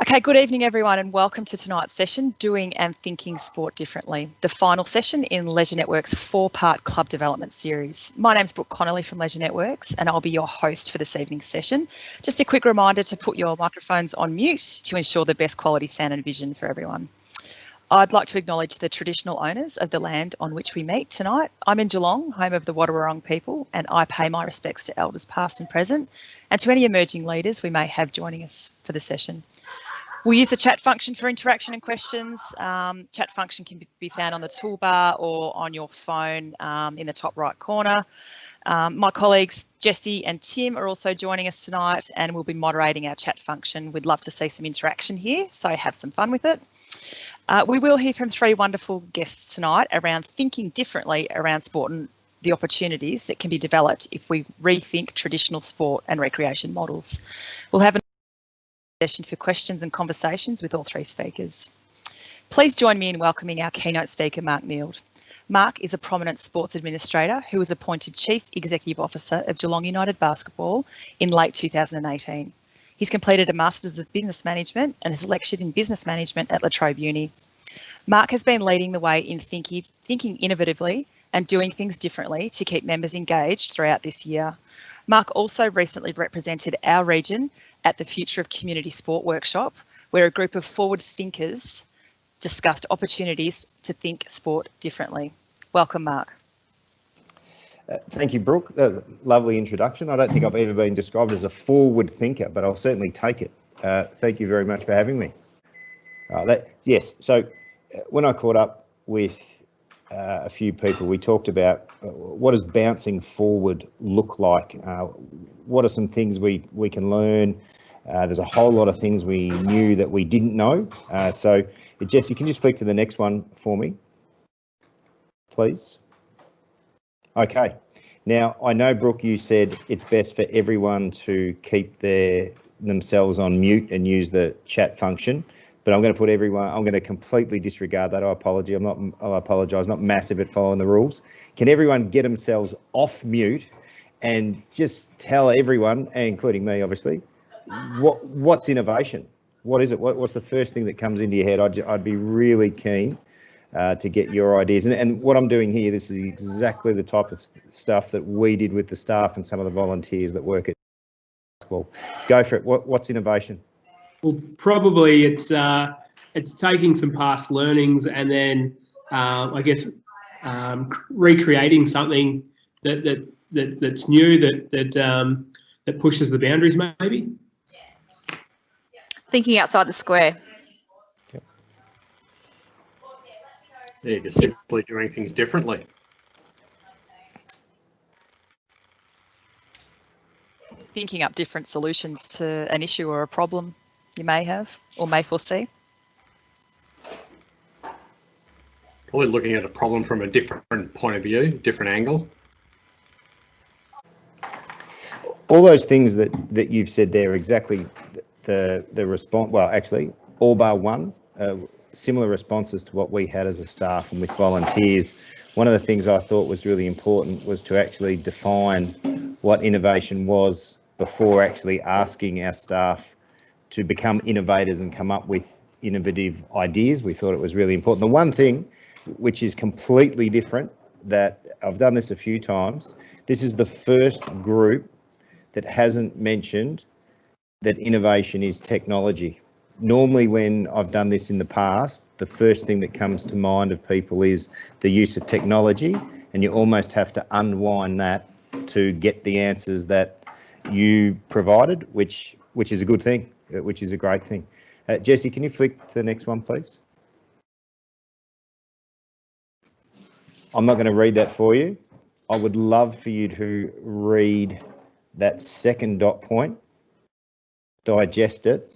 Okay, good evening everyone and welcome to tonight's session, Doing and Thinking Sport Differently, the final session in Leisure Network's 4-part Club Development Series. My name's Brooke Connolly from Leisure Networks and I'll be your host for this evening's session. Just a quick reminder to put your microphones on mute to ensure the best quality sound and vision for everyone. I'd like to acknowledge the traditional owners of the land on which we meet tonight. I'm in Geelong, home of the Rodda people, and I pay my respects to elders past and present and to any emerging leaders we may have joining us for the session. We'll use the chat function for interaction and questions. Chat function can be found on the toolbar or on your phone in the top right corner. My colleagues Jessie and Tim are also joining us tonight and we'll be moderating our chat function. We'd love to see some interaction here, so have some fun with it. We will hear from 3 wonderful guests tonight around thinking differently around sport and the opportunities that can be developed if we rethink traditional sport and recreation models. We'll have a session for questions and conversations with all 3 speakers. Please join me in welcoming our keynote speaker, Mark Neeld. Mark is a prominent sports administrator who was appointed Chief Executive Officer of Geelong United Basketball in late 2018. He's completed a Masters of Business Management and has lectured in Business Management at La Trobe Uni. Mark has been leading the way in thinking innovatively and doing things differently to keep members engaged throughout this year. Mark also recently represented our region at the Future of Community Sport workshop, where a group of forward thinkers discussed opportunities to think sport differently. Welcome, Mark. Thank you, Brooke. That was a lovely introduction. I don't think I've ever been described as a forward thinker, but I'll certainly take it. Thank you very much for having me. Yes, so when I caught up with a few people, we talked about what does bouncing forward look like? What are some things we can learn? There's a whole lot of things we knew that we didn't know. So, Jessie, can you just flick to the next one for me, please? Okay. Now, I know, Brooke, you said it's best for everyone to keep themselves on mute and use the chat function, but I'm going to completely disregard that. I apologise. Not massive at following the rules. Can everyone get themselves off mute and just tell everyone, including me, obviously, what's innovation? What is it? What's the first thing that comes into your head? I'd be really keen to get your ideas. And what I'm doing here, this is exactly the type of stuff that we did with the staff and some of the volunteers that work at basketball. Go for it. What's innovation? Well, probably it's taking some past learnings and then I guess recreating something that's new that pushes the boundaries, maybe. Thinking outside the square. Yeah, just simply doing things differently. Thinking up different solutions to an issue or a problem you may have or may foresee. Probably looking at a problem from a different point of view, different angle. All those things that you've said there are exactly the response. Well, actually, all bar one. Similar responses to what we had as a staff and with volunteers. One of the things I thought was really important was to actually define what innovation was before actually asking our staff to become innovators and come up with innovative ideas. We thought it was really important. The one thing which is completely different, that I've done this a few times, this is the first group that hasn't mentioned that innovation is technology. Normally when I've done this in the past, the first thing that comes to mind of people is the use of technology, and you almost have to unwind that to get the answers that you provided, which is a good thing, which is a great thing. Jessie, can you flick to the next one, please? I'm not going to read that for you. I would love for you to read that second dot point, digest it,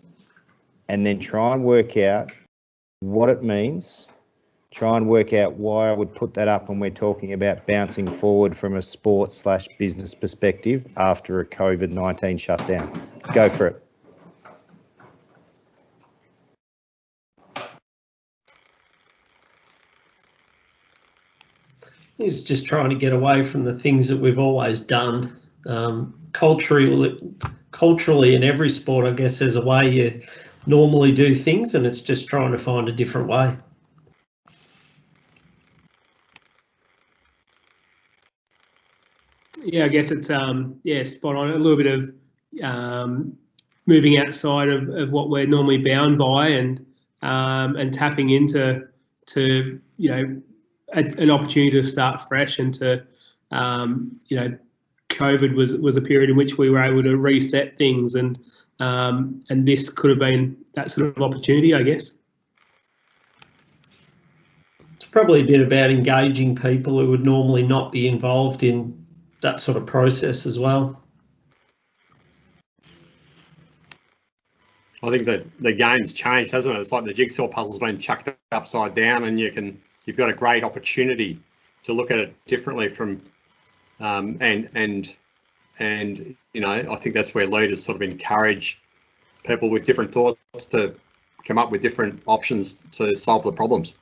and then try and work out what it means. Try and work out why I would put that up when we're talking about bouncing forward from a sports/business perspective after a COVID-19 shutdown. Go for it. Is just trying to get away from the things that we've always done. Culturally in every sport, I guess there's a way normally do things, and it's just trying to find a different way. Yeah, I guess it's spot on. A little bit of moving outside of what we're normally bound by, and tapping into an opportunity to start fresh, and to COVID was a period in which we were able to reset things, and this could have been that sort of opportunity, I guess. It's probably a bit about engaging people who would normally not be involved in that sort of process as well. I think that the game's changed, hasn't it? It's like the jigsaw puzzle's been chucked upside down, and you've got a great opportunity to look at it differently from, and I think that's where leaders sort of encourage people with different thoughts to come up with different options to solve the problems.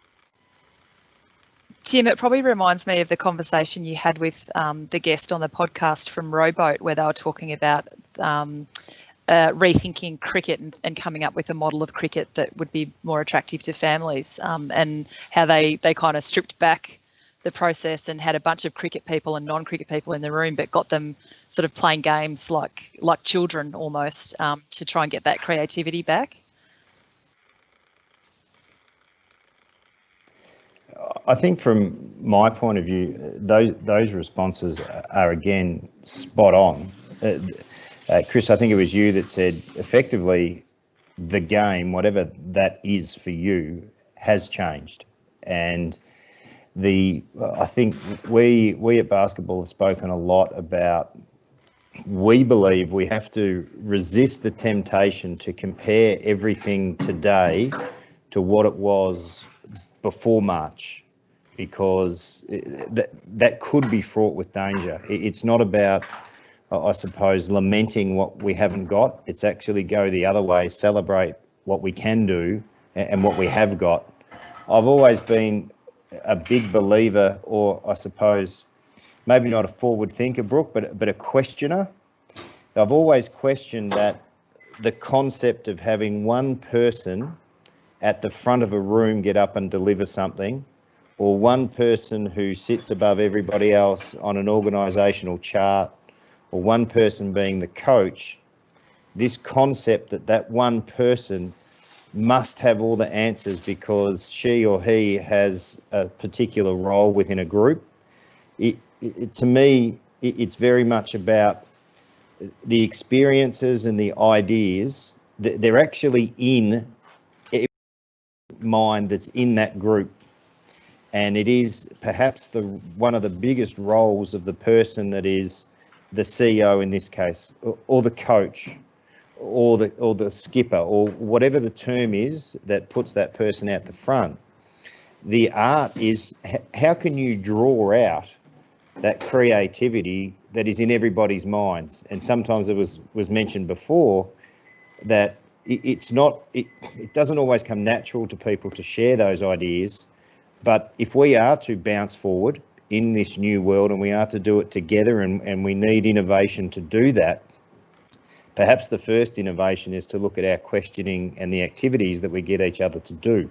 Tim, it probably reminds me of the conversation you had with the guest on the podcast from Rowboat, where they were talking about rethinking cricket and coming up with a model of cricket that would be more attractive to families, and how they kind of stripped back the process and had a bunch of cricket people and non-cricket people in the room, but got them sort of playing games like children almost, to try and get that creativity back. I think from my point of view, those responses are again spot on. Chris, I think it was you that said effectively the game, whatever that is for you, has changed. And I think we at basketball have spoken a lot about, we believe we have to resist the temptation to compare everything today to what it was before March, because that could be fraught with danger. It's not about, I suppose, lamenting what we haven't got. It's actually go the other way, celebrate what we can do and what we have got. I've always been a big believer, or I suppose maybe not a forward thinker, Brooke, but a questioner. I've always questioned that the concept of having one person at the front of a room get up and deliver something, or one person who sits above everybody else on an organisational chart, or one person being the coach, this concept that one person must have all the answers because she or he has a particular role within a group. To me, it's very much about the experiences and the ideas. They're actually in every mind that's in that group. And it is perhaps one of the biggest roles of the person that is the CEO in this case, or the coach, or the skipper, or whatever the term is that puts that person out the front. The art is, how can you draw out that creativity that is in everybody's minds? And sometimes it was mentioned before that it doesn't always come natural to people to share those ideas. But if we are to bounce forward in this new world, and we are to do it together, and we need innovation to do that, perhaps the first innovation is to look at our questioning and the activities that we get each other to do.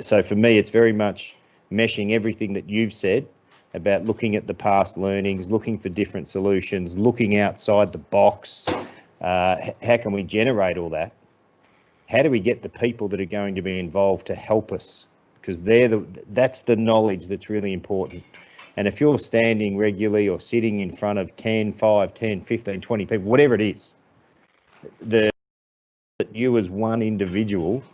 So for me, it's very much meshing everything that you've said about looking at the past learnings, looking for different solutions, looking outside the box. How can we generate all that? How do we get the people that are going to be involved to help us? Because that's the knowledge that's really important. And if you're standing regularly or sitting in front of 10, 5, 10, 15, 20 people, whatever it is, that you as one individual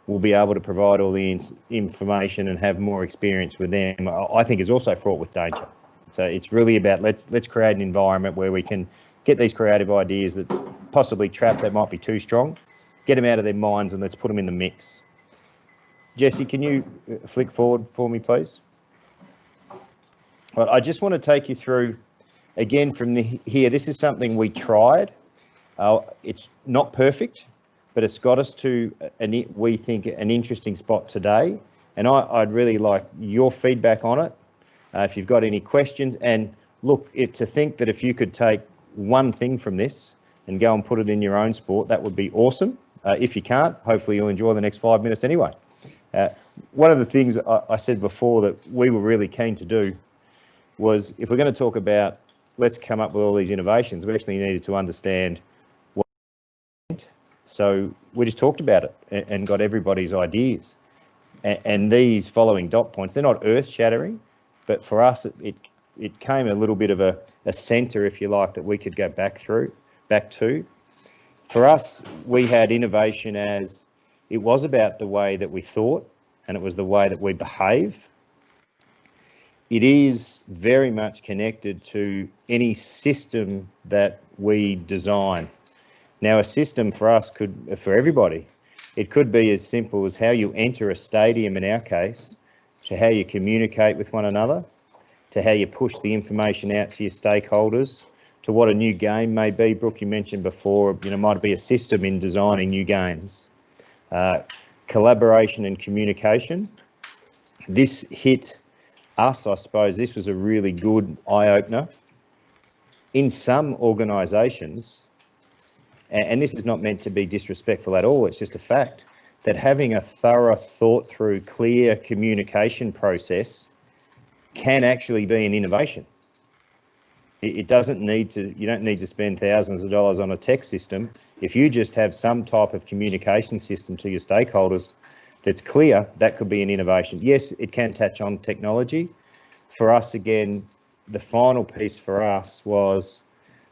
will be able to provide all the information and have more experience with them, I think is also fraught with danger. So it's really about let's create an environment where we can get these creative ideas that possibly trapped, that might be too strong, get them out of their minds, and let's put them in the mix. Jesse, can you flick forward for me, please? Well, I just want to take you through, again, from here. This is something we tried. It's not perfect, but it's got us to, we think, an interesting spot today. And I'd really like your feedback on it. If you've got any questions, and look, to think that if you could take one thing from this and go and put it in your own sport, that would be awesome. If you can't, hopefully you'll enjoy the next 5 minutes anyway. One of the things I said before that we were really keen to do was, if we're going to talk about let's come up with all these innovations, we actually needed to understand what it meant. So we just talked about it and got everybody's ideas. And these following dot points, they're not earth-shattering, but for us it came a little bit of a centre, if you like, that we could go back to. For us, we had innovation as it was about the way that we thought, and it was the way that we behave. It is very much connected to any system that we design. Now, a system for us for everybody, it could be as simple as how you enter a stadium in our case, to how you communicate with one another, to how you push the information out to your stakeholders, to what a new game may be. Brooke, you mentioned before, might be a system in designing new games. Collaboration and communication. This hit us, I suppose, this was a really good eye-opener. In some organisations, and this is not meant to be disrespectful at all, it's just a fact, that having a thorough, thought-through, clear communication process can actually be an innovation. It doesn't need to, you don't need to spend thousands of dollars on a tech system. If you just have some type of communication system to your stakeholders that's clear, that could be an innovation. Yes, it can touch on technology. For us, again, the final piece for us was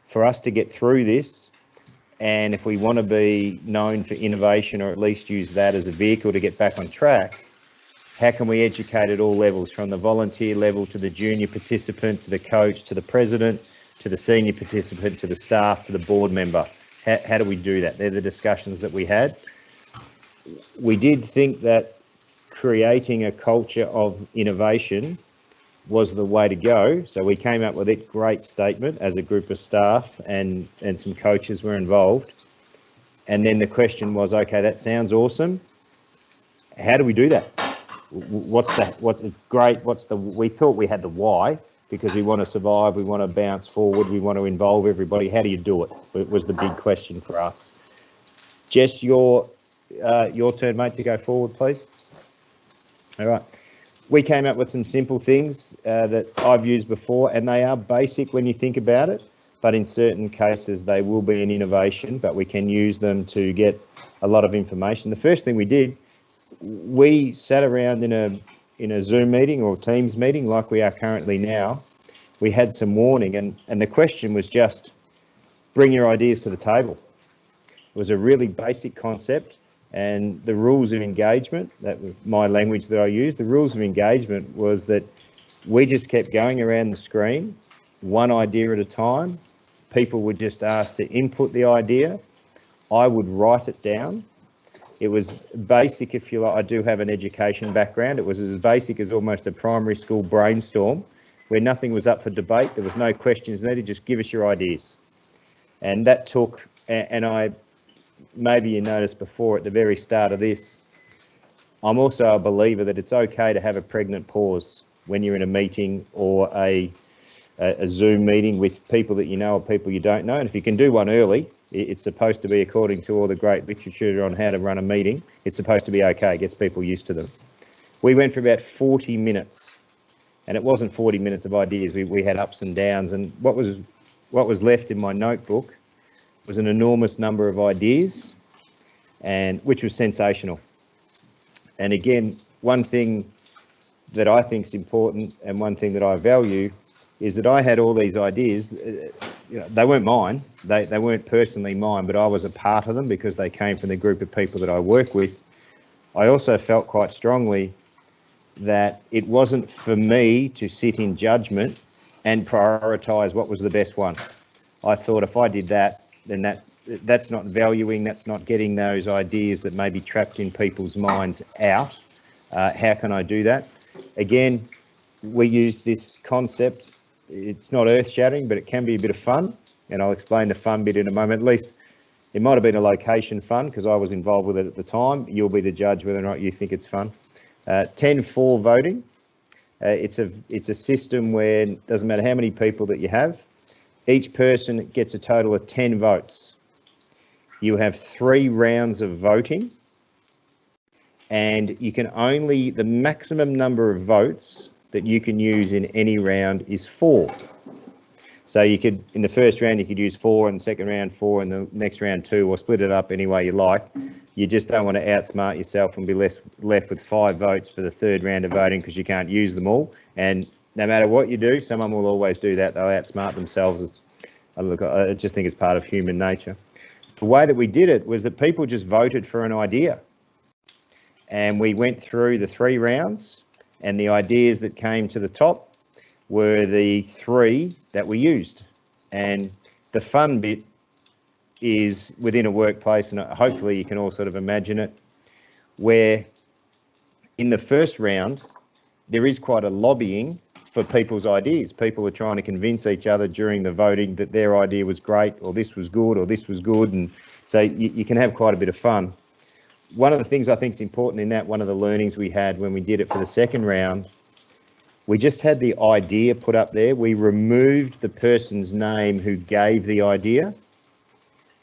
for us to get through this, and if we want to be known for innovation, or at least use that as a vehicle to get back on track, how can we educate at all levels, from the volunteer level to the junior participant, to the coach, to the president, to the senior participant, to the staff, to the board member? How do we do that? They're the discussions that we had. We did think that creating a culture of innovation was the way to go. So we came up with a great statement as a group of staff, and some coaches were involved. And then the question was, okay, that sounds awesome. How do we do that? We thought we had the why, because we want to survive, we want to bounce forward, we want to involve everybody. How do you do it? It was the big question for us. Jess, your turn, mate, to go forward, please. All right. We came up with some simple things that I've used before, and they are basic when you think about it, but in certain cases they will be an innovation, but we can use them to get a lot of information. The first thing we did, we sat around in a Zoom meeting or Teams meeting like we are currently now. We had some warning, and the question was just bring your ideas to the table. It was a really basic concept, and the rules of engagement, that was my language that I used, the rules of engagement was that we just kept going around the screen, one idea at a time. People would just ask to input the idea. I would write it down. It was basic, if you like. I do have an education background. It was as basic as almost a primary school brainstorm, where nothing was up for debate. There was no questions needed, just give us your ideas. And that took, maybe you noticed before at the very start of this, I'm also a believer that it's okay to have a pregnant pause when you're in a meeting or a Zoom meeting with people that you know or people you don't know. And if you can do one early, it's supposed to be, according to all the great literature on how to run a meeting, it's supposed to be okay. It gets people used to them. We went for about 40 minutes, and it wasn't 40 minutes of ideas. We had ups and downs, and what was left in my notebook was an enormous number of ideas, and which was sensational. And again, one thing that I think is important, and one thing that I value, is that I had all these ideas. They weren't mine, they weren't personally mine, but I was a part of them because they came from the group of people that I work with. I also felt quite strongly that it wasn't for me to sit in judgment and prioritise what was the best one. I thought if I did that, then that's not valuing, that's not getting those ideas that may be trapped in people's minds out. How can I do that? Again, we use this concept. It's not earth-shattering, but it can be a bit of fun, and I'll explain the fun bit in a moment. At least it might have been a location fun because I was involved with it at the time. You'll be the judge whether or not you think it's fun. 10-4 voting. It's a system where it doesn't matter how many people that you have, each person gets a total of 10 votes. you have 3 rounds of voting, and you can only, the maximum number of votes that you can use in any round is 4. So you could, in the first round, you could use 4, and the second round 4, and the next round 2, or split it up any way you like. You just don't want to outsmart yourself and be left with 5 votes for the third round of voting because you can't use them all. And no matter what you do, someone will always do that. They'll outsmart themselves. I just think it's part of human nature. The way that we did it was that people just voted for an idea. And we went through the 3 rounds, and the ideas that came to the top were the 3 that we used. And the fun bit is within a workplace, and hopefully you can all sort of imagine it, where in the first round, there is quite a lobbying for people's ideas. People are trying to convince each other during the voting that their idea was great, or this was good, or this was good. And so you can have quite a bit of fun. One of the things I think is important in that, one of the learnings we had when we did it for the second round, we just had the idea put up there. We removed the person's name who gave the idea,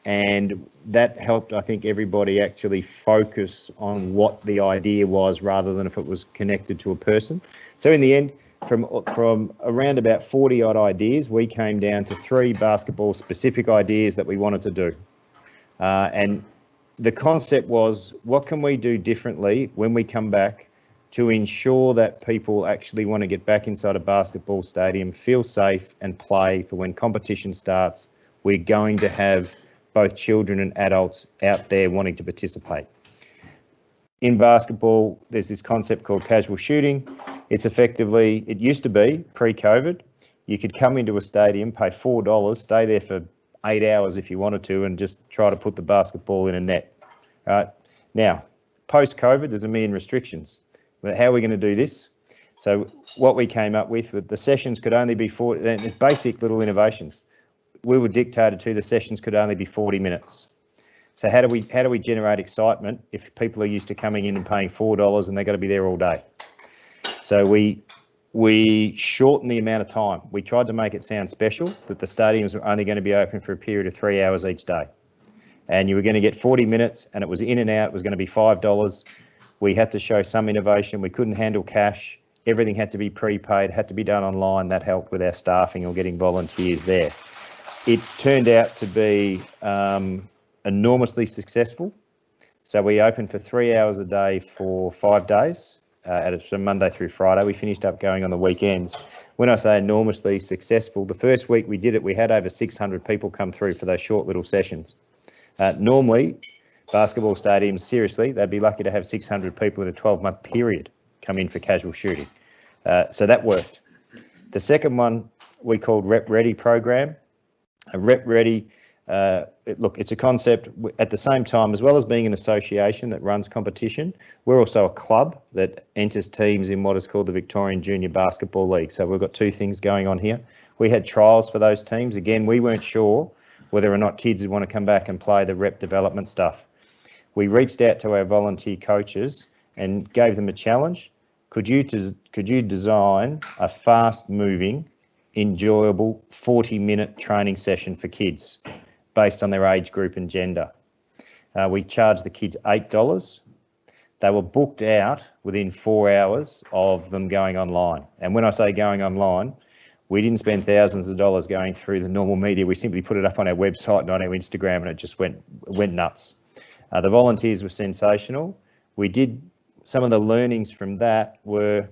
and that helped, I think, everybody actually focus on what the idea was rather than if it was connected to a person. So in the end, from around about 40 odd ideas, we came down to 3 basketball specific ideas that we wanted to do. And the concept was, what can we do differently when we come back to ensure that people actually want to get back inside a basketball stadium, feel safe and play for when competition starts? We're going to have both children and adults out there wanting to participate. In basketball, there's this concept called casual shooting. It's effectively, it used to be pre-COVID, you could come into a stadium, pay $4, stay there for 8 hours if you wanted to, and just try to put the basketball in a net. Right? Now, post-COVID, there's a million restrictions. But how are we going to do this? So what we came up with the sessions could only be 40, basic little innovations. We were dictated to, the sessions could only be 40 minutes. So how do we generate excitement if people are used to coming in and paying $4 and they've got to be there all day? So we shortened the amount of time. We tried to make it sound special, that the stadiums were only going to be open for a period of 3 hours each day. And you were going to get 40 minutes, and it was in and out. It was going to be $5. We had to show some innovation. We couldn't handle cash. Everything had to be prepaid, had to be done online. That helped with our staffing or getting volunteers there. It turned out to be enormously successful. So we opened for 3 hours a day for 5 days, from Monday through Friday. We finished up going on the weekends. When I say enormously successful, the first week we did it, we had over 600 people come through for those short little sessions. Normally, basketball stadiums, seriously, they'd be lucky to have 600 people in a 12-month period come in for casual shooting. So that worked. The second one we called Rep Ready program. A Rep Ready, look, it's a concept at the same time, as well as being an association that runs competition, we're also a club that enters teams in what is called the Victorian Junior Basketball League. So we've got 2 things going on here. We had trials for those teams. Again, we weren't sure whether or not kids would want to come back and play the rep development stuff. We reached out to our volunteer coaches and gave them a challenge. Could you design a fast-moving, enjoyable 40-minute training session for kids based on their age group and gender? We charged the kids $8. They were booked out within 4 hours of them going online. And when I say going online, we didn't spend thousands of dollars going through the normal media. We simply put it up on our website and on our Instagram, and it just went nuts. The volunteers were sensational. We did, some of the learnings from that were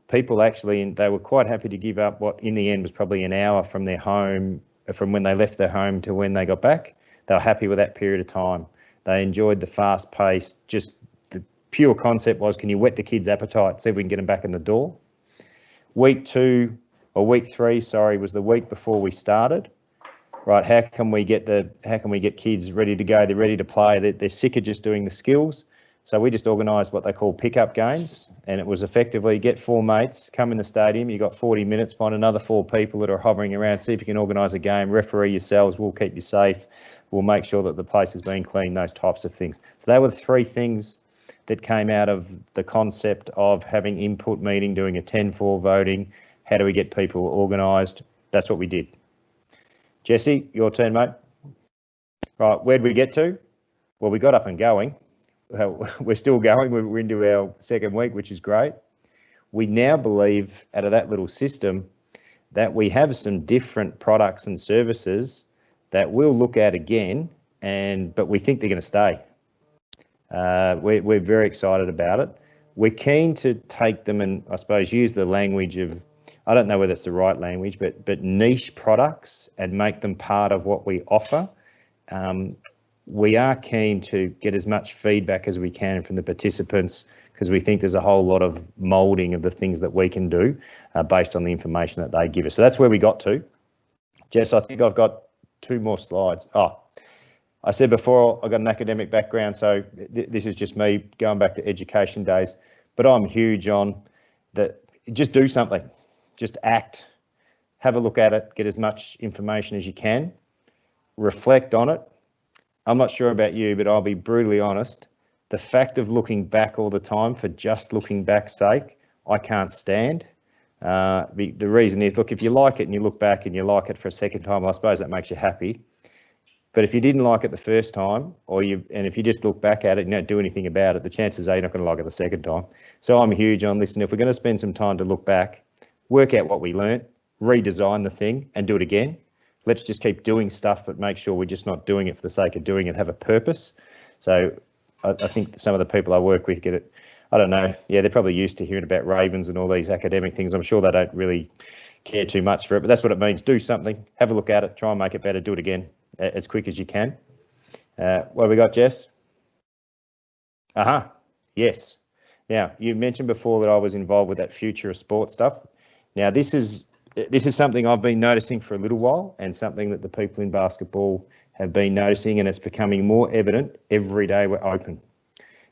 people actually, they were quite happy to give up what in the end was probably an hour from their home, from when they left their home to when they got back. They were happy with that period of time. They enjoyed the fast pace. Just the pure concept was, can you whet the kids' appetite, see if we can get them back in the door? Week 3, was the week before we started. Right, how can we get kids ready to go? They're ready to play. They're sick of just doing the skills. So we just organised what they call pickup games, and it was effectively get 4 mates, come in the stadium, you got 40 minutes, find another 4 people that are hovering around, see if you can organise a game, referee yourselves, we'll keep you safe, we'll make sure that the place is being cleaned, those types of things. So they were the 3 things that came out of the concept of having input meeting, doing a 10-4 voting. How do we get people organised? That's what we did. Jesse, your turn, mate. Right, where'd we get to? Well, we got up and going. We're still going. We're into our second week, which is great. We now believe out of that little system that we have some different products and services that we'll look at again, but we think they're going to stay. We're very excited about it. We're keen to take them and, I suppose, use the language of, I don't know whether it's the right language, but niche products and make them part of what we offer. We are keen to get as much feedback as we can from the participants, because we think there's a whole lot of moulding of the things that we can do based on the information that they give us. So that's where we got to. Jess, I think I've got 2 more slides. Oh, I said before, I've got an academic background, so this is just me going back to education days, but I'm huge on that. Just do something, just act, have a look at it, get as much information as you can, reflect on it. I'm not sure about you, but I'll be brutally honest. The fact of looking back all the time for just looking back's sake, I can't stand. The reason is, look, if you like it and you look back and you like it for a second time, well, I suppose that makes you happy. But if you didn't like it the first time, and if you just look back at it and you don't do anything about it, the chances are you're not going to like it the second time. So I'm huge on this. And if we're going to spend some time to look back, work out what we learnt, redesign the thing and do it again. Let's just keep doing stuff, but make sure we're just not doing it for the sake of doing it, have a purpose. So I think some of the people I work with get it, I don't know, yeah, they're probably used to hearing about Revans and all these academic things. I'm sure they don't really care too much for it, but that's what it means. Do something, have a look at it, try and make it better, do it again as quick as you can. What have we got, Jess? Yes. Now, you mentioned before that I was involved with that future of sport stuff. Now, this is something I've been noticing for a little while, and something that the people in basketball have been noticing, and it's becoming more evident every day we're open.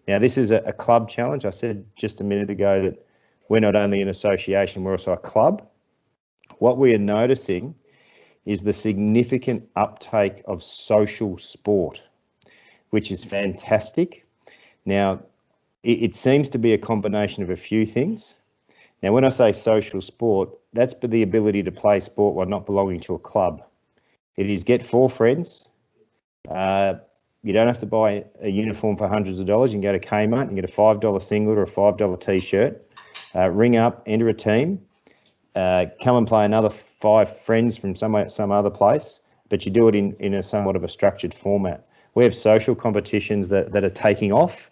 Now, this is a club challenge. I said just a minute ago that we're not only an association, we're also a club. What we are noticing is the significant uptake of social sport, which is fantastic. Now, it seems to be a combination of a few things. Now, when I say social sport, that's the ability to play sport while not belonging to a club. It is get 4 friends. You don't have to buy a uniform for hundreds of dollars. You can go to Kmart and get a $5 singlet or a $5 t-shirt. Ring up, enter a team, come and play another 5 friends from some other place, but you do it in a somewhat of a structured format. We have social competitions that are taking off.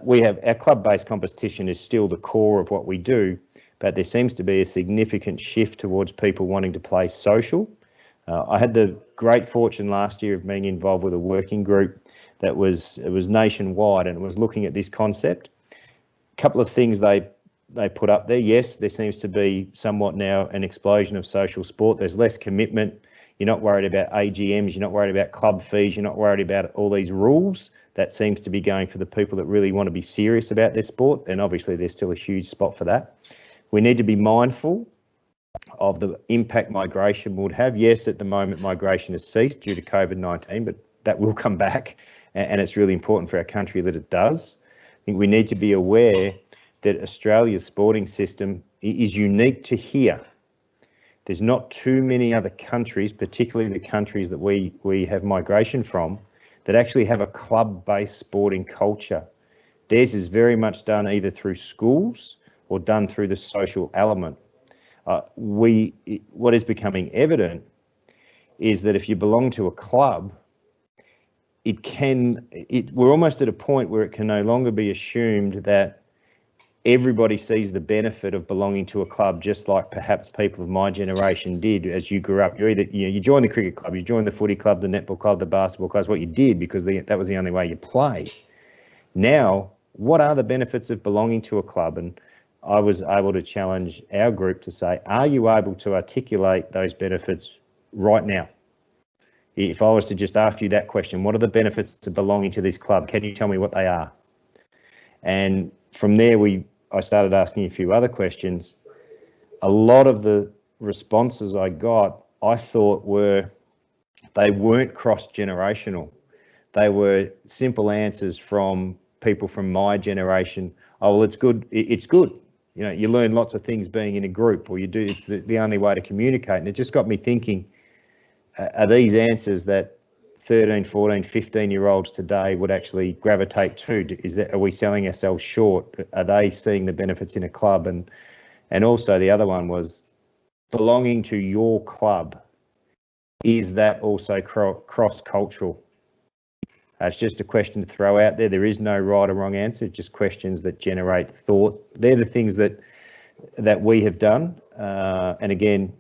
We have our club-based competition is still the core of what we do, but there seems to be a significant shift towards people wanting to play social. I had the great fortune last year of being involved with a working group that was nationwide, and it was looking at this concept. A couple of things they put up there. Yes, there seems to be somewhat now an explosion of social sport. There's less commitment. You're not worried about AGMs. You're not worried about club fees. You're not worried about all these rules. That seems to be going for the people that really want to be serious about their sport, and obviously there's still a huge spot for that. We need to be mindful of the impact migration would have. Yes, at the moment migration has ceased due to COVID-19, but that will come back, and it's really important for our country that it does. I think we need to be aware that Australia's sporting system is unique to here. There's not too many other countries, particularly the countries that we have migration from, that actually have a club-based sporting culture. Theirs is very much done either through schools or done through the social element. What is becoming evident is that if you belong to a club, we're almost at a point where it can no longer be assumed that everybody sees the benefit of belonging to a club, just like perhaps people of my generation did as you grew up. You joined the cricket club, you joined the footy club, the netball club, the basketball club, what you did, because that was the only way you play. Now, what are the benefits of belonging to a club? And I was able to challenge our group to say, are you able to articulate those benefits right now? If I was to just ask you that question, what are the benefits of belonging to this club? Can you tell me what they are? And from there, I started asking a few other questions. A lot of the responses I got, I thought they weren't cross-generational. They were simple answers from people from my generation. Oh, well, it's good. It's good. You know, you learn lots of things being in a group, or it's the only way to communicate. And it just got me thinking, are these answers that 13, 14, 15-year-olds today would actually gravitate to? Are we selling ourselves short? Are they seeing the benefits in a club? And also the other one was belonging to your club. Is that also cross-cultural? It's just a question to throw out there. There is no right or wrong answer, just questions that generate thought. They're the things that we have done. And again,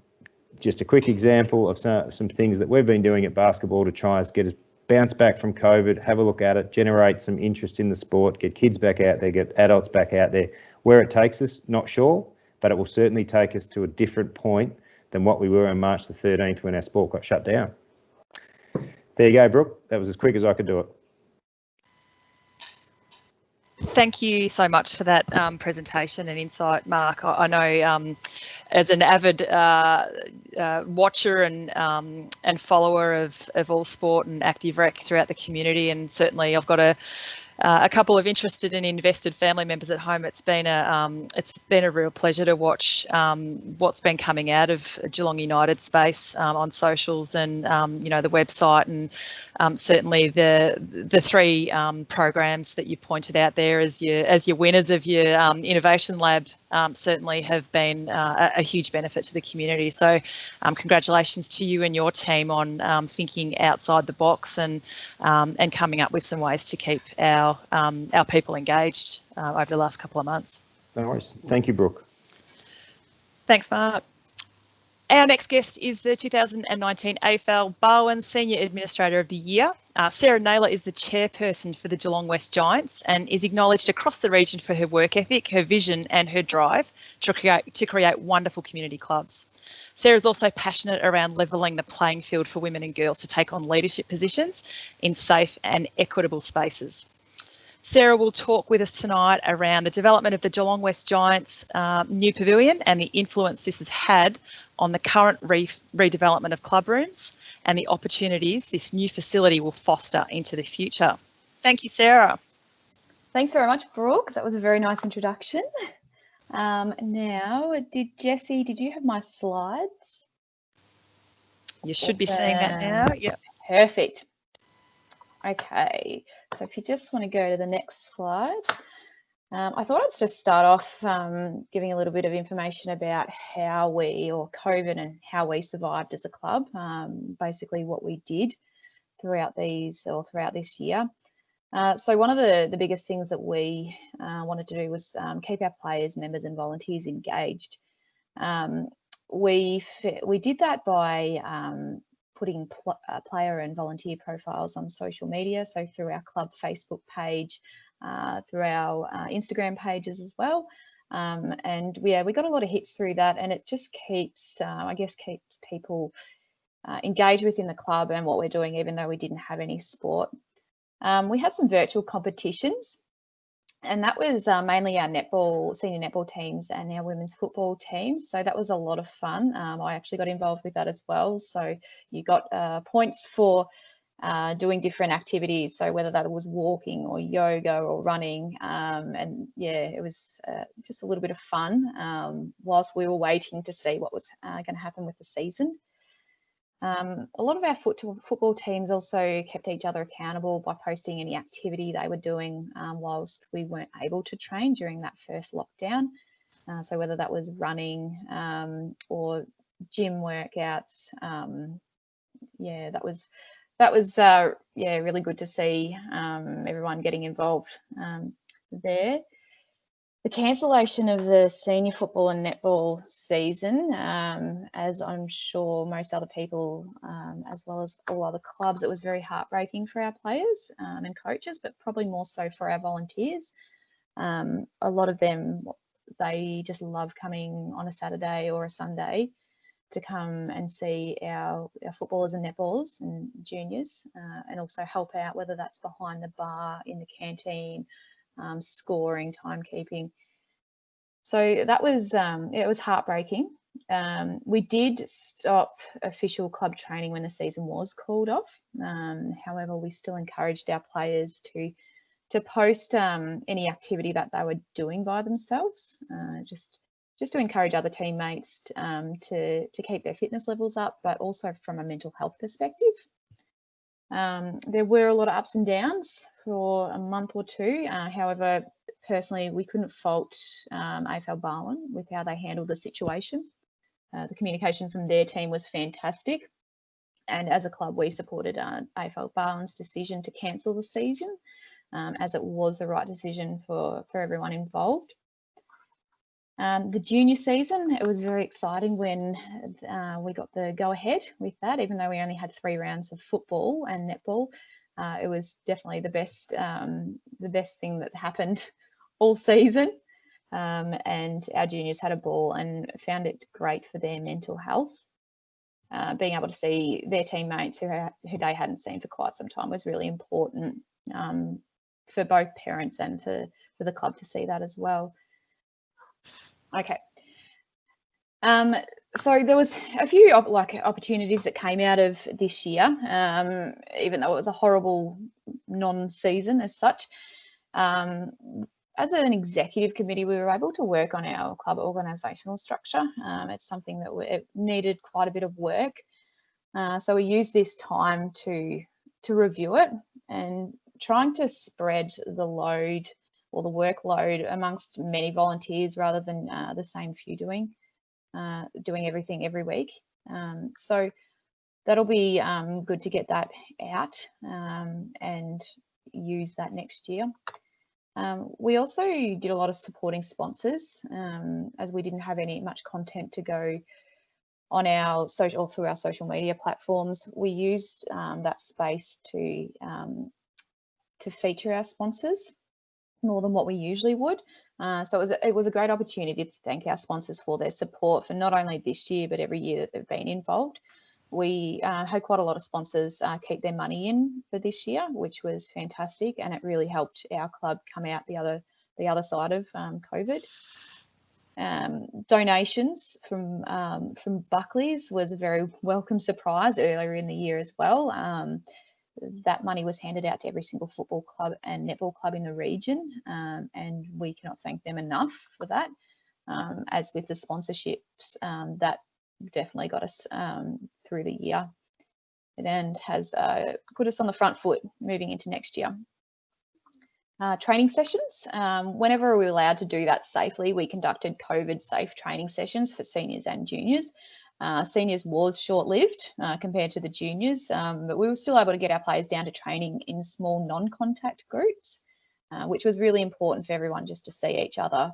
just a quick example of some things that we've been doing at basketball to try and get a bounce back from COVID, have a look at it, generate some interest in the sport, get kids back out there, get adults back out there. Where it takes us, not sure, but it will certainly take us to a different point than what we were on March the 13th when our sport got shut down. There you go, Brooke. That was as quick as I could do it. Thank you so much for that presentation and insight, Mark. I know as an avid watcher and follower of all sport and active rec throughout the community, and certainly I've got a couple of interested and invested family members at home. It's been a real pleasure to watch what's been coming out of Geelong United space on socials and the website, and certainly the three programs that you pointed out there as your winners of your innovation lab certainly have been a huge benefit to the community. So congratulations to you and your team on thinking outside the box and coming up with some ways to keep our people engaged over the last couple of months. No worries. Thank you, Brooke. Thanks, Mark. Our next guest is the 2019 AFL Barwon Senior Administrator of the Year. Sarah Naylor is the chairperson for the Geelong West Giants and is acknowledged across the region for her work ethic, her vision and her drive to create wonderful community clubs. Sarah is also passionate around levelling the playing field for women and girls to take on leadership positions in safe and equitable spaces. Sarah will talk with us tonight around the development of the Geelong West Giants new pavilion and the influence this has had on the current redevelopment of club rooms and the opportunities this new facility will foster into the future. Thank you, Sarah. Thanks very much, Brooke. That was a very nice introduction. Now, Jessie, did you have my slides? You should be seeing that now. Yep. Perfect. Okay, so if you just want to go to the next slide. I thought I'd just start off giving a little bit of information about how COVID and how we survived as a club, basically what we did throughout this year. So one of the biggest things that we wanted to do was keep our players, members and volunteers engaged. We did that by putting player and volunteer profiles on social media, so through our club Facebook page, through our Instagram pages as well. And we got a lot of hits through that, and it just keeps people engaged within the club and what we're doing, even though we didn't have any sport. We had some virtual competitions, and that was mainly our senior netball teams and our women's football teams. So that was a lot of fun. I actually got involved with that as well. So you got points for doing different activities. So whether that was walking or yoga or running, and yeah, it was just a little bit of fun whilst we were waiting to see what was going to happen with the season. A lot of our football teams also kept each other accountable by posting any activity they were doing whilst we weren't able to train during that first lockdown. So whether that was running or gym workouts, yeah, that was really good to see everyone getting involved there. The cancellation of the senior football and netball season, as I'm sure most other people, as well as all other clubs, it was very heartbreaking for our players and coaches, but probably more so for our volunteers. A lot of them, they just love coming on a Saturday or a Sunday to come and see our footballers and netballers and juniors, and also help out, whether that's behind the bar, in the canteen, scoring, timekeeping. So that was it was heartbreaking. We did stop official club training when the season was called off. However, we still encouraged our players to post any activity that they were doing by themselves, just to encourage other teammates to keep their fitness levels up, but also from a mental health perspective. There were a lot of ups and downs for a month or two. However, personally, we couldn't fault AFL Barwon with how they handled the situation. The communication from their team was fantastic. And as a club, we supported AFL Barwon's decision to cancel the season, as it was the right decision for everyone involved. The junior season, it was very exciting when we got the go-ahead with that, even though we only had 3 rounds of football and netball. It was definitely the best thing that happened all season. And our juniors had a ball and found it great for their mental health. Being able to see their teammates who they hadn't seen for quite some time was really important for both parents and for the club to see that as well. Okay. So there was a few opportunities that came out of this year, even though it was a horrible non-season as such. As an executive committee, we were able to work on our club organisational structure. It's something that it needed quite a bit of work. So we used this time to review it and trying to spread the load or the workload amongst many volunteers rather than the same few doing everything every week. So that'll be good to get that out and use that next year. We also did a lot of supporting sponsors, as we didn't have much content to go on our social or through our social media platforms. We used that space to feature our sponsors more than what we usually would. So it was a great opportunity to thank our sponsors for their support for not only this year, but every year that they've been involved. We had quite a lot of sponsors keep their money in for this year, which was fantastic, and it really helped our club come out the other side of COVID. Donations from Buckley's was a very welcome surprise earlier in the year as well. That money was handed out to every single football club and netball club in the region, and we cannot thank them enough for that. As with the sponsorships, that definitely got us through the year and has put us on the front foot moving into next year. Training sessions, whenever we were allowed to do that safely, we conducted COVID safe training sessions for seniors and juniors. Seniors was short-lived compared to the juniors, but we were still able to get our players down to training in small non-contact groups, which was really important for everyone just to see each other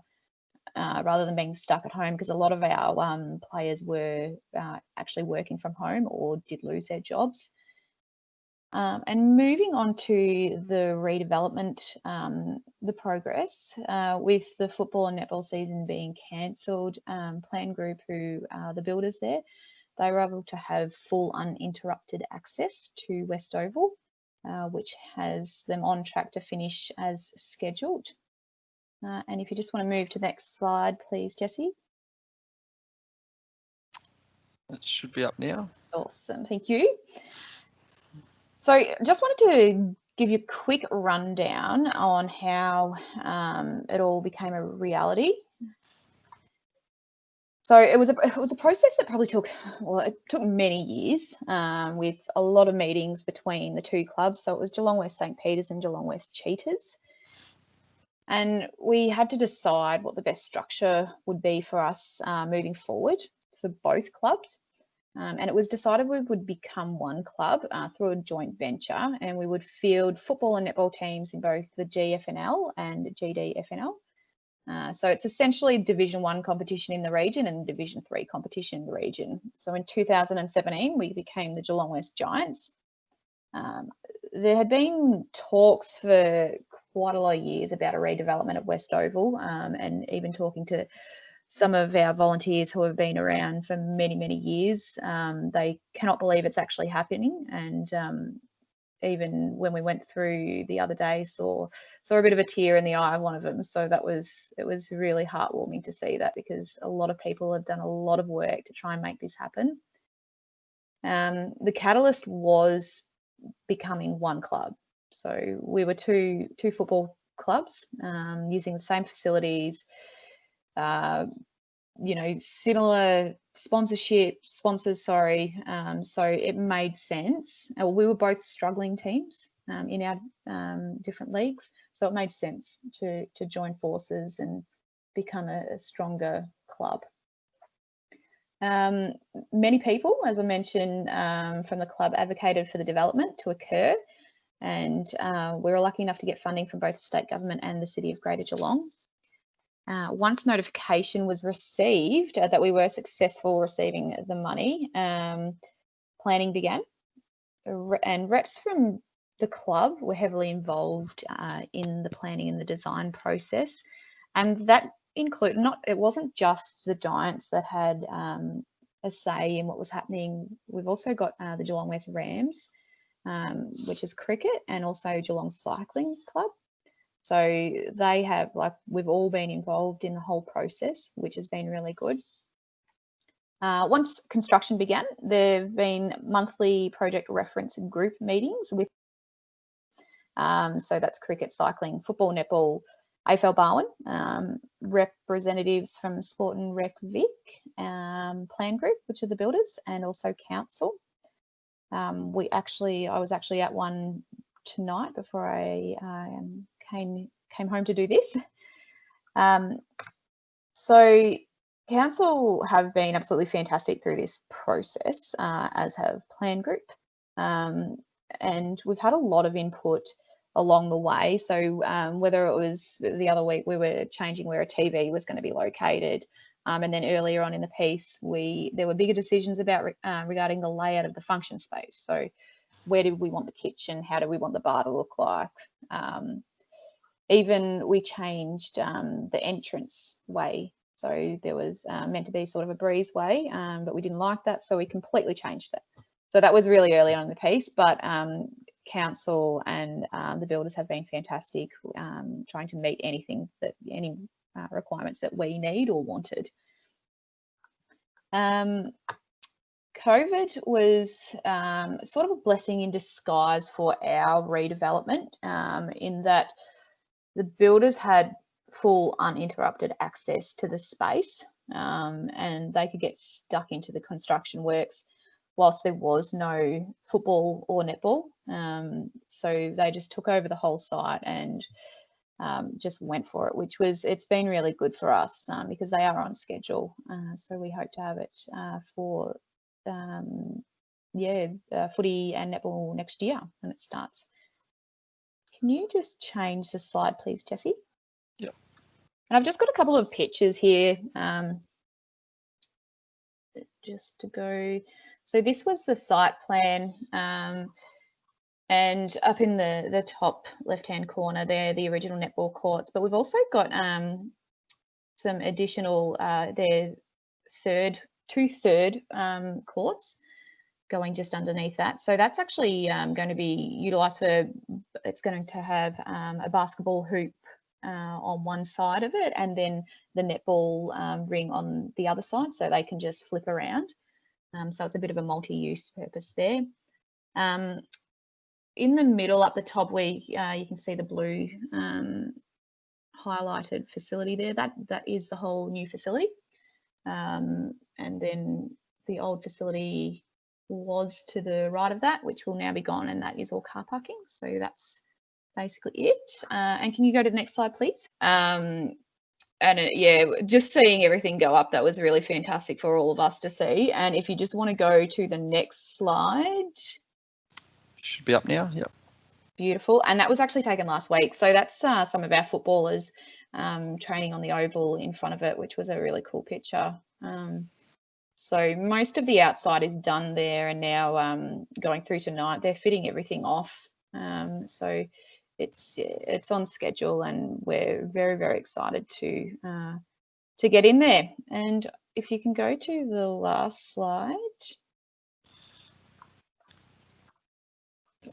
rather than being stuck at home, because a lot of our players were actually working from home or did lose their jobs. And moving on to the redevelopment, the progress with the football and netball season being cancelled, Plan Group, who are the builders there, they were able to have full uninterrupted access to West Oval, which has them on track to finish as scheduled. And if you just want to move to the next slide, please, Jessie. It should be up now. Awesome, thank you. So just wanted to give you a quick rundown on how it all became a reality. So it was a process that probably took many years, with a lot of meetings between the two clubs. So it was Geelong West St. Peter's and Geelong West Cheetahs. And we had to decide what the best structure would be for us moving forward for both clubs. And it was decided we would become one club through a joint venture, and we would field football and netball teams in both the GFNL and GDFNL. So it's essentially Division 1 competition in the region and Division 3 competition in the region. So in 2017, we became the Geelong West Giants. There had been talks for quite a lot of years about a redevelopment of West Oval, and even talking to some of our volunteers who have been around for many, many years. They cannot believe it's actually happening. And even when we went through the other day, saw a bit of a tear in the eye of one of them. So it was really heartwarming to see that, because a lot of people have done a lot of work to try and make this happen. The catalyst was becoming one club. So we were two football clubs using the same facilities, you know, similar sponsors, sorry. So it made sense. We were both struggling teams in our different leagues. So it made sense to join forces and become a stronger club. Many people, as I mentioned, from the club advocated for the development to occur, and we were lucky enough to get funding from both the state government and the City of Greater Geelong. Once notification was received that we were successful receiving the money, planning began, and reps from the club were heavily involved in the planning and the design process, and that include it wasn't just the Giants that had a say in what was happening. We've also got the Geelong West Rams, which is cricket, and also Geelong Cycling Club. So they have, like, we've all been involved in the whole process, which has been really good. Once construction began, there have been monthly project reference group meetings with so that's cricket, cycling, football, netball, AFL Barwon, representatives from Sport and Rec Vic, Plan Group, which are the builders, and also council. I was actually at one tonight before I came home to do this. So council have been absolutely fantastic through this process, as have Plan Group, and we've had a lot of input along the way. So whether it was the other week we were changing where a TV was going to be located, and then earlier on in the piece there were bigger decisions about regarding the layout of the function space. So where did we want the kitchen? How do we want the bar to look like? Even we changed the entrance way. So there was meant to be sort of a breezeway, but we didn't like that, so we completely changed that. So that was really early on in the piece, but council and the builders have been fantastic, trying to meet any requirements that we need or wanted. COVID was sort of a blessing in disguise for our redevelopment, in that the builders had full uninterrupted access to the space, and they could get stuck into the construction works whilst there was no football or netball. So they just took over the whole site and just went for it, it's been really good for us, because they are on schedule. So we hope to have it for footy and netball next year when it starts. Can you just change the slide, please, Jesse? Yep. And I've just got a couple of pictures here, just to go. So this was the site plan, and up in the top left-hand corner there, the original netball courts. But we've also got some additional, two third courts going just underneath that. So that's actually going to be utilised for, it's going to have a basketball hoop on one side of it, and then the netball ring on the other side, so they can just flip around. So it's a bit of a multi-use purpose there. In the middle up the top where you can see the blue highlighted facility there, that is the whole new facility. And then the old facility was to the right of that, which will now be gone, and that is all car parking. So that's basically it. And can you go to the next slide, please? Yeah, just seeing everything go up, that was really fantastic for all of us to see. And if you just want to go to the next slide. Should be up now. Yep. Beautiful. And that was actually taken last week. So that's some of our footballers training on the oval in front of it, which was a really cool picture. So most of the outside is done there, and now going through tonight, they're fitting everything off. So it's on schedule, and we're very, very excited to get in there. And if you can go to the last slide.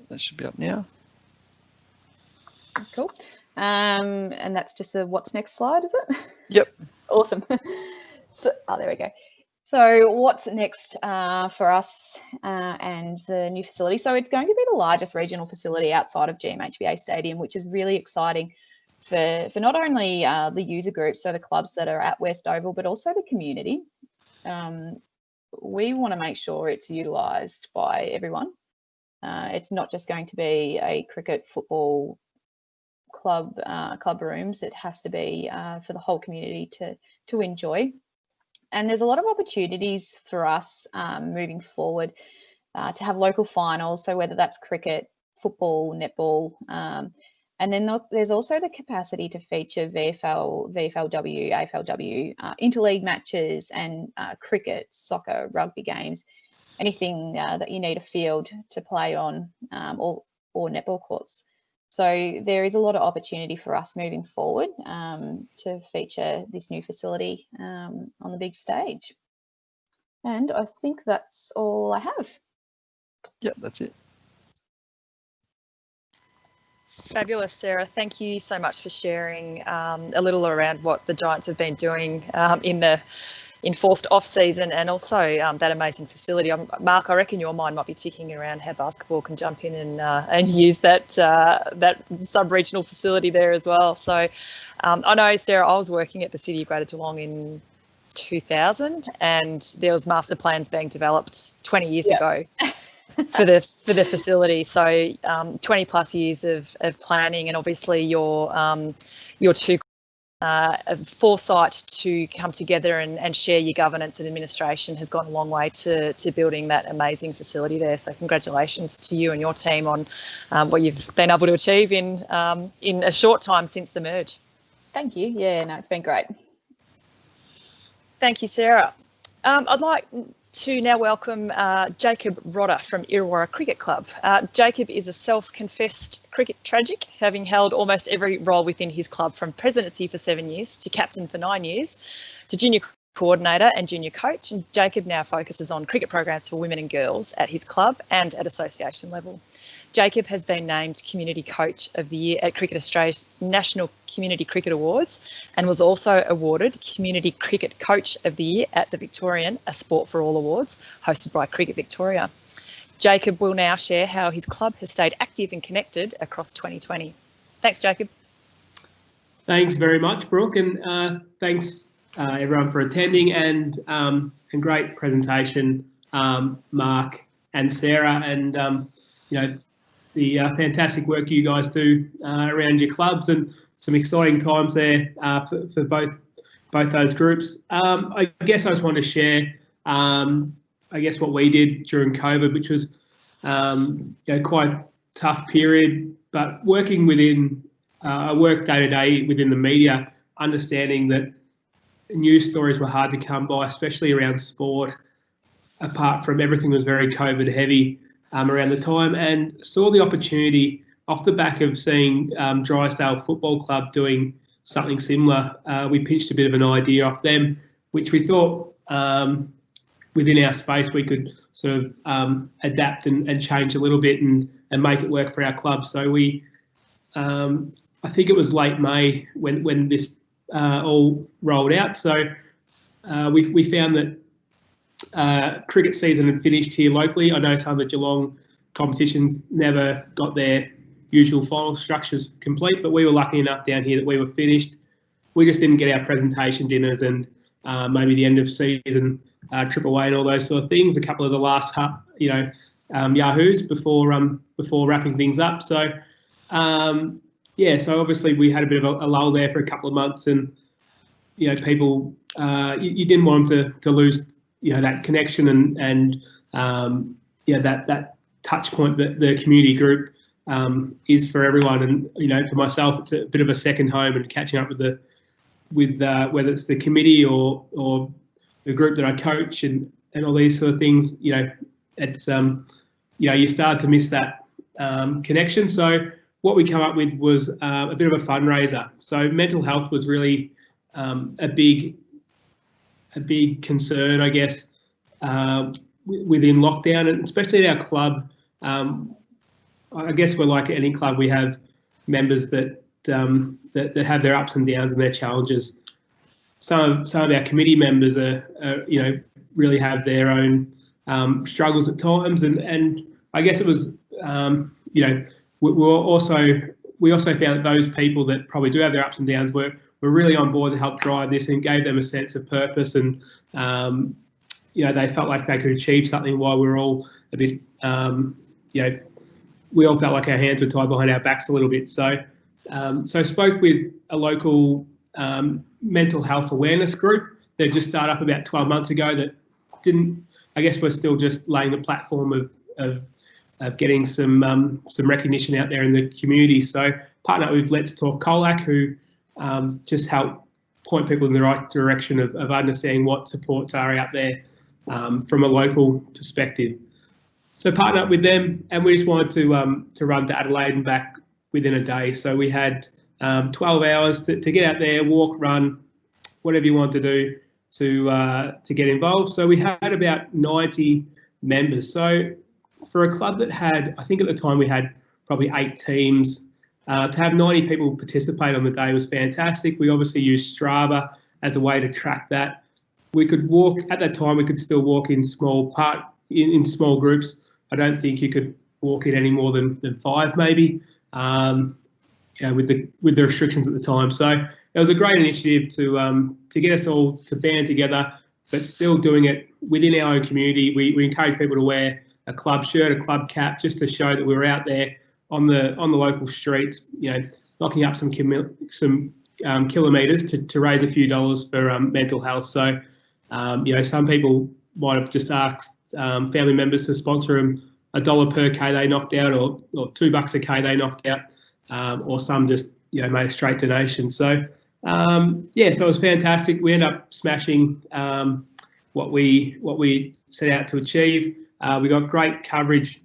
That should be up now. Cool. And that's just the what's next slide, is it? Yep. Awesome. So, there we go. So what's next for us and the new facility? So it's going to be the largest regional facility outside of GMHBA Stadium, which is really exciting for not only the user groups, so the clubs that are at West Oval, but also the community. We want to make sure it's utilised by everyone. It's not just going to be a cricket, football club rooms. It has to be for the whole community to enjoy. And there's a lot of opportunities for us moving forward to have local finals. So whether that's cricket, football, netball, and then there's also the capacity to feature VFL, VFLW, AFLW, interleague matches, and cricket, soccer, rugby games, anything that you need a field to play on, or netball courts. So there is a lot of opportunity for us moving forward to feature this new facility on the big stage. And I think that's all I have. Yep, that's it. Fabulous, Sarah. Thank you so much for sharing a little around what the Giants have been doing in the enforced off season, and also that amazing facility. Mark, I reckon your mind might be ticking around how basketball can jump in and use that sub-regional facility there as well. So I know, Sarah, I was working at the City of Greater Geelong in 2000, and there was master plans being developed 20 years ago for the facility. So 20 plus years of planning, and obviously your two foresight to come together and share your governance and administration has gone a long way to building that amazing facility there. So congratulations to you and your team on what you've been able to achieve in a short time since the merge. Thank you. Yeah, no, it's been great. Thank you, Sarah. I'd like to now welcome Jaccob Rodda from Illawarra Cricket Club. Jaccob is a self-confessed cricket tragic, having held almost every role within his club, from presidency for 7 years to captain for 9 years to junior coordinator and junior coach. And Jaccob now focuses on cricket programs for women and girls at his club and at association level. Jaccob has been named Community Coach of the Year at Cricket Australia's National Community Cricket Awards, and was also awarded Community Cricket Coach of the Year at the Victorian A Sport for All Awards, hosted by Cricket Victoria. Jaccob will now share how his club has stayed active and connected across 2020. Thanks, Jaccob. Thanks very much, Brooke, and thanks everyone for attending, and great presentation, Mark and Sarah, and the fantastic work you guys do around your clubs, and some exciting times there for both those groups. I guess I just want to share, what we did during COVID, which was quite a tough period, but working within, I work day to day within the media, understanding that news stories were hard to come by, especially around sport. Apart from everything was very COVID heavy around the time, and saw the opportunity off the back of seeing Drysdale Football Club doing something similar. We pitched a bit of an idea off them, which we thought within our space we could sort of adapt and change a little bit and make it work for our club. So we, I think it was late May when this all rolled out. So we found that cricket season had finished here locally. I know some of the Geelong competitions never got their usual final structures complete, but we were lucky enough down here that we were finished. We just didn't get our presentation dinners and maybe the end of season trip away and all those sort of things. A couple of the last yahoos before wrapping things up. So so obviously we had a bit of a lull there for a couple of months, and people you didn't want them to lose that connection and that touch point that the community group is for everyone. And for myself, it's a bit of a second home, and catching up with whether it's the committee or the group that I coach and all these sort of things. It's you start to miss that connection. So what we come up with was a bit of a fundraiser. So mental health was really a big concern, I guess, within lockdown, and especially at our club. I guess we're like any club. We have members that have their ups and downs and their challenges. Some of our committee members are really have their own struggles at times, and I guess it was we were also we also found that those people that probably do have their ups and downs were really on board to help drive this and gave them a sense of purpose, and they felt like they could achieve something while we were all a bit, we all felt like our hands were tied behind our backs a little bit. So spoke with a local mental health awareness group that just started up about 12 months ago that we're still just laying the platform of getting some recognition out there in the community. So partnered with Let's Talk Colac, who just help point people in the right direction of understanding what supports are out there from a local perspective. So partnered up with them, and we just wanted to run to Adelaide and back within a day. So we had 12 hours to get out there, walk, run, whatever you want to do to get involved. So we had about 90 members. So for a club that had, I think at the time we had probably 8 teams, to have 90 people participate on the day was fantastic. We obviously used Strava as a way to track that. We could walk, at that time we could still walk in small groups. I don't think you could walk in any more than 5 maybe, with the restrictions at the time. So it was a great initiative to get us all to band together, but still doing it within our own community. We encourage people to wear a club shirt, a club cap, just to show that we were out there on the local streets, knocking up some kilometres to raise a few dollars for mental health. So, some people might have just asked family members to sponsor them $1 per K they knocked out, or $2 a K they knocked out, or some just made a straight donation. So so it was fantastic. We ended up smashing what we set out to achieve. We got great coverage,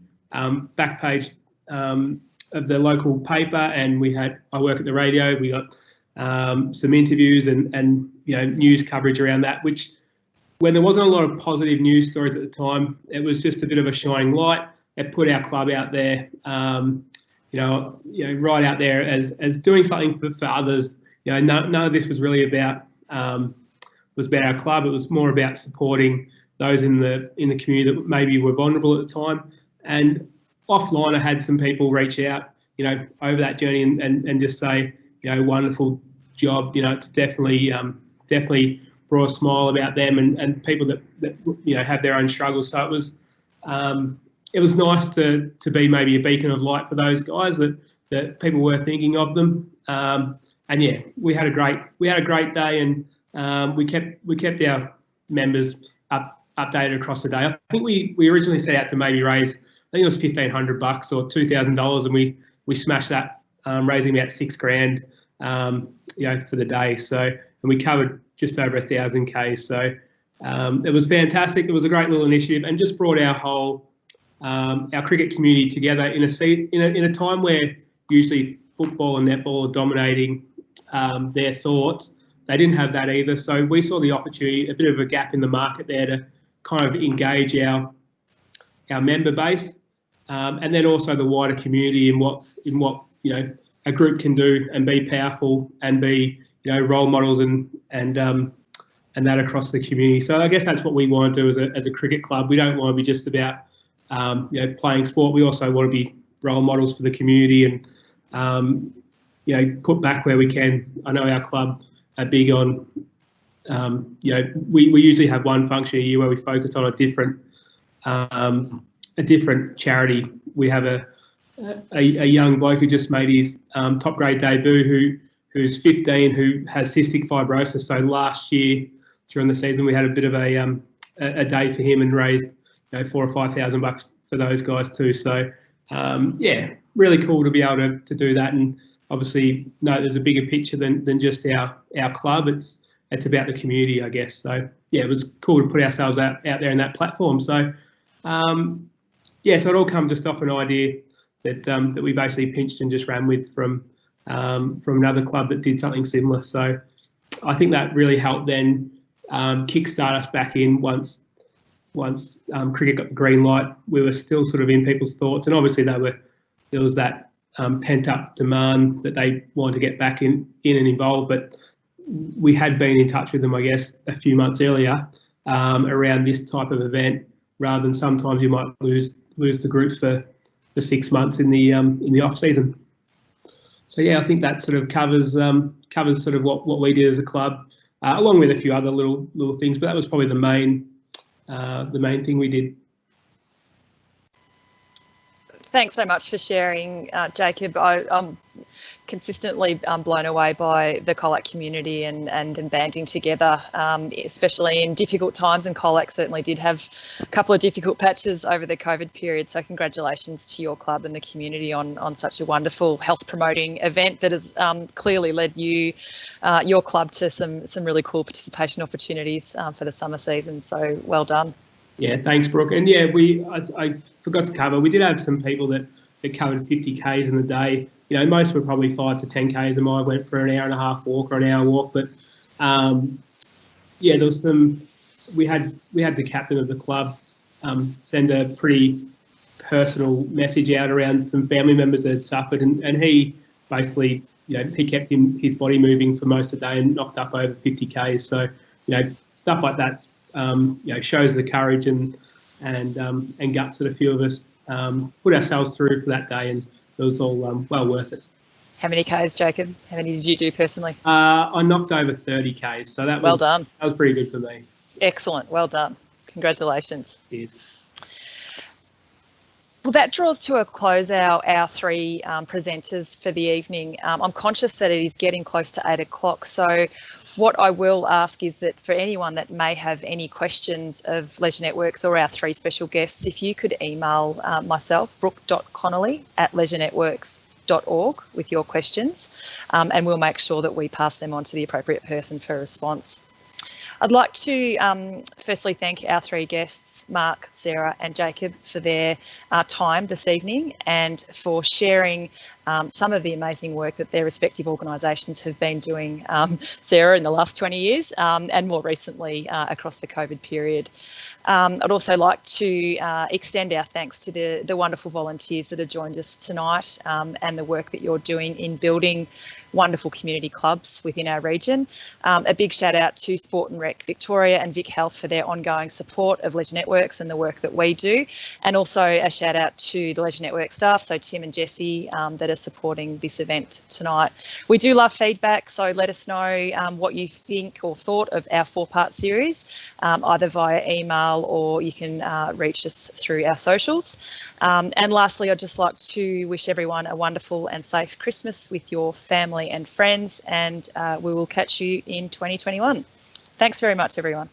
back page of the local paper, and I work at the radio. We got some interviews and news coverage around that, which, when there wasn't a lot of positive news stories at the time, it was just a bit of a shining light. It put our club out there, right out there as doing something for others. None of this was really about our club. It was more about supporting those in the community that maybe were vulnerable at the time. And offline, I had some people reach out, over that journey and just say, wonderful job. It's definitely brought a smile about them and people that have their own struggles. So it was nice to be maybe a beacon of light for those guys that people were thinking of them. And yeah, we had a great day, and we kept our members updated across the day. I think we originally set out to maybe raise, I think it was $1,500 or $2,000, and we smashed that, raising about $6,000, for the day. So, and we covered just over 1,000 Ks. So it was fantastic. It was a great little initiative, and just brought our whole our cricket community together in a time where usually football and netball are dominating their thoughts. They didn't have that either. So we saw the opportunity, a bit of a gap in the market there, to kind of engage our member base, and then also the wider community in what a group can do and be powerful and be role models and that across the community. So I guess that's what we want to do as a cricket club. We don't want to be just about playing sport. We also want to be role models for the community and put back where we can. I know our club are big on we usually have one function a year where we focus on a different charity. We have a young bloke who just made his top grade debut who's 15, who has cystic fibrosis. So last year during the season we had a bit of a day for him and raised $4,000 or $5,000 for those guys too. So yeah, really cool to be able to do that. And obviously, no, there's a bigger picture than just our club. It's about the community, I guess. So yeah, it was cool to put ourselves out there in that platform. So yeah, so it all come just off an idea that we basically pinched and just ran with from another club that did something similar. So I think that really helped then kickstart us back in once cricket got the green light. We were still sort of in people's thoughts, and obviously there was that pent up demand that they wanted to get back in and involved. But we had been in touch with them, I guess, a few months earlier around this type of event, rather than sometimes you might lose the groups for 6 months in the off season. So yeah, I think that sort of covers sort of what we did as a club, along with a few other little things. But that was probably the main thing we did. Thanks so much for sharing, Jacob. I'm consistently blown away by the Colac community and banding together, especially in difficult times. And Colac certainly did have a couple of difficult patches over the COVID period. So congratulations to your club and the community on such a wonderful health promoting event that has clearly led your club to some really cool participation opportunities for the summer season. So well done. Yeah, thanks, Brooke. And yeah, I forgot to cover, we did have some people that covered 50 Ks in the day. You know, most were probably 5 to 10 Ks, and I went for an hour and a half walk or an hour walk. But yeah, there was we had the captain of the club send a pretty personal message out around some family members that had suffered, and he basically, you know, he kept his body moving for most of the day and knocked up over 50 Ks. So, you know, stuff like that's you know, shows the courage and guts that a few of us put ourselves through for that day, and it was all well worth it. How many Ks, Jacob? How many did you do personally? I knocked over 30 Ks, so that was well done. That was pretty good for me. Excellent, well done. Congratulations. Cheers. Well, that draws to a close our three presenters for the evening. I'm conscious that it is getting close to 8 o'clock, so what I will ask is that for anyone that may have any questions of Leisure Networks or our three special guests, if you could email myself, brooke.connolly@leisurenetworks.org with your questions, and we'll make sure that we pass them on to the appropriate person for response. I'd like to firstly thank our three guests, Mark, Sarah and Jacob, for their time this evening and for sharing some of the amazing work that their respective organisations have been doing, Sarah in the last 20 years and more recently across the COVID period. I'd also like to extend our thanks to the wonderful volunteers that have joined us tonight and the work that you're doing in building wonderful community clubs within our region. A big shout out to Sport and Rec Victoria and Vic Health for their ongoing support of Leisure Networks and the work that we do. And also a shout out to the Leisure Network staff, so Tim and Jesse, that are supporting this event tonight. We do love feedback, so let us know what you think or thought of our 4-part series, either via email or you can reach us through our socials. And lastly, I'd just like to wish everyone a wonderful and safe Christmas with your family and friends, and we will catch you in 2021. Thanks very much, everyone.